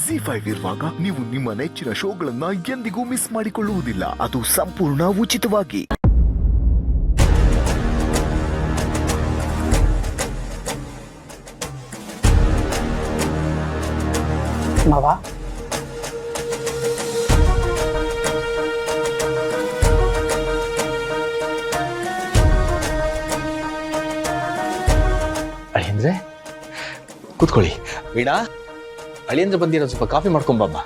ZEE5 ಇರುವಾಗ ನೀವು ನಿಮ್ಮ ನೆಚ್ಚಿನ ಶೋಗಳನ್ನ ಎಂದಿಗೂ ಮಿಸ್ ಮಾಡಿಕೊಳ್ಳುವುದಿಲ್ಲ. ಅದು ಸಂಪೂರ್ಣ ಉಚಿತವಾಗಿ. ಮಾವ, ಅಳಿಯಂದ್ರೆ ಕೂತ್ಕೊಳ್ಳಿ. ವೀಣಾ, ಅಳಿಯಂದ್ರೆ ಬಂದಿರೋ ಸ್ವಲ್ಪ ಕಾಫಿ ಮಾಡ್ಕೊಂಬಮ್ಮ.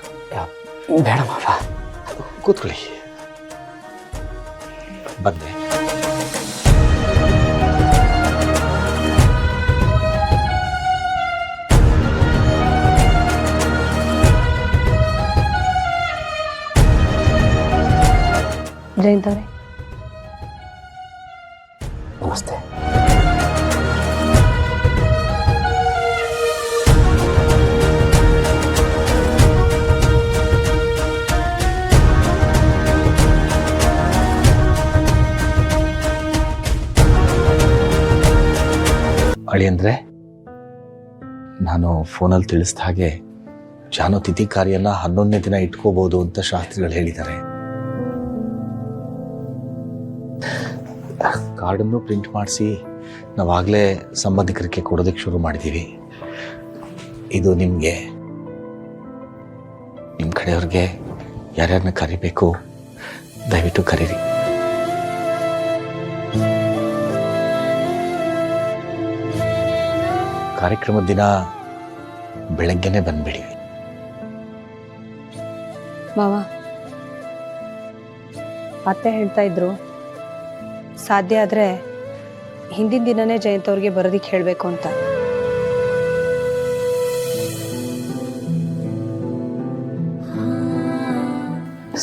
ಬೇಡ ಮಾವ, ಕೂತ್ಕೊಳ್ಳಿ. ಬಂದೆ. ಜಯಂತ್ ಅವರೇ, ನಮಸ್ತೆ. ಅಳಿಯಂದ್ರೆ, ನಾನು ಫೋನಲ್ಲಿ ತಿಳಿಸಿದ ಹಾಗೆ ಜಾನು ತಿಥಿ ಕಾರ್ಯನ 11ನೇ ದಿನ ಇಟ್ಕೋಬಹುದು ಅಂತ ಶಾಸ್ತ್ರಿಗಳು ಹೇಳಿದ್ದಾರೆ. ಕಾರ್ಡನ್ನು ಪ್ರಿಂಟ್ ಮಾಡಿಸಿ ನಾವಾಗಲೇ ಸಂಬಂಧಿಕರಿಗೆ ಕೊಡೋದಕ್ಕೆ ಶುರು ಮಾಡಿದ್ದೀವಿ. ಇದು ನಿಮಗೆ, ನಿಮ್ಮ ಕಡೆಯವ್ರಿಗೆ ಯಾರ್ಯಾರನ್ನ ಕರಿಬೇಕು ದಯವಿಟ್ಟು ಕರೀರಿ. ಕಾರ್ಯಕ್ರಮದ ದಿನ ಬೆಳಗ್ಗೆನೆ ಬಂದ್ಬಿಡಿ. ಮಾವ, ಅತ್ತೆ ಹೇಳ್ತಾ ಇದ್ರು ಸಾಧ್ಯ ಆದರೆ ಹಿಂದಿನ ದಿನನೇ ಜಯಂತ್ ಅವ್ರಿಗೆ ಬರೋದಿಕ್ಕೆ ಹೇಳಬೇಕು ಅಂತ.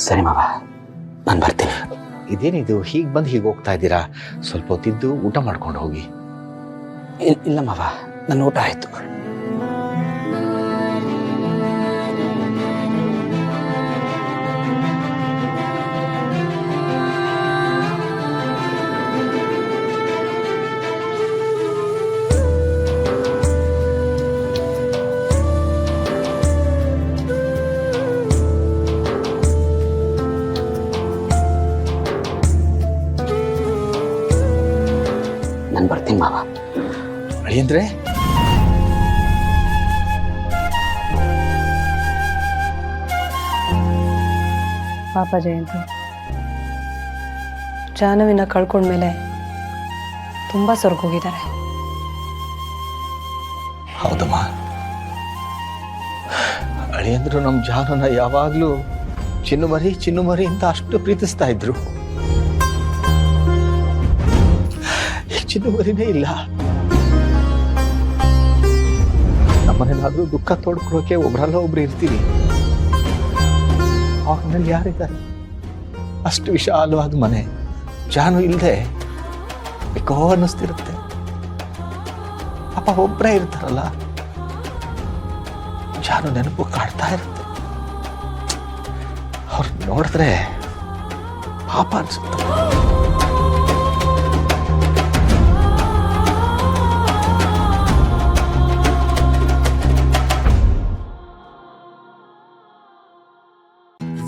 ಸರಿ ಮಾವ, ನಾನು ಬರ್ತೀನಿ. ಇದೇನಿದು ಹೀಗೆ ಬಂದು ಹೀಗೆ ಹೋಗ್ತಾ ಇದ್ದೀರಾ? ಸ್ವಲ್ಪ ಹೊತ್ತಿದ್ದು ಊಟ ಮಾಡ್ಕೊಂಡು ಹೋಗಿ. ಇಲ್ಲ ಮಾವ, ನನ್ನ ಊಟ ಆಯ್ತು. ನಾನು ಬರ್ತೀನಿ ಮಾವ. ಅಳಿಯಂದ್ರೆ, ಪಾಪ ಜಯಂತ್ ಜಾನುವಿನ ಕಳ್ಕೊಂಡ್ಮೇಲೆ ತುಂಬಾ ಸೊರ್ಗೋಗಿದ್ದಾರೆ. ಹೌದಮ್ಮ, ಅಳಿಯಂದ್ರು ನಮ್ಮ ಜಾನುನ ಯಾವಾಗ್ಲೂ ಚಿನ್ನು ಮರಿ ಅಂತ ಅಷ್ಟು ಪ್ರೀತಿಸ್ತಾ ಇದ್ರು. ಚಿನ್ನು ಮರಿನೇ ಇಲ್ಲ. ನಮ್ಮನೇನಾದ್ರೂ ದುಃಖ ತೋಡ್ಕೊಳಕ್ಕೆ ಒಬ್ರಲ್ಲ ಒಬ್ರು ಇರ್ತೀವಿ. ಅವ್ರ ಮನೇಲಿ ಯಾರಿದ್ದಾರೆ? ಅಷ್ಟು ವಿಶಾಲವಾದ ಮನೆ. ಜಾನು ಇಲ್ಲದೆ ಬೇಕೋ ಅನ್ನಿಸ್ತಿರುತ್ತೆ. ಪಾಪ ಒಬ್ಬರೇ ಇರ್ತಾರಲ್ಲ, ಜಾನು ನೆನಪು ಕಾಡ್ತಾ ಇರುತ್ತೆ. ಅವ್ರು ನೋಡಿದ್ರೆ ಪಾಪ ಅನ್ಸುತ್ತೆ.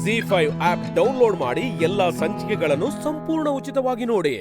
ZEE5 ಆಪ್ ಡೌನ್ಲೋಡ್ ಮಾಡಿ ಎಲ್ಲಾ ಸಂಚಿಕೆಗಳನ್ನು ಸಂಪೂರ್ಣ ಉಚಿತವಾಗಿ ನೋಡಿ.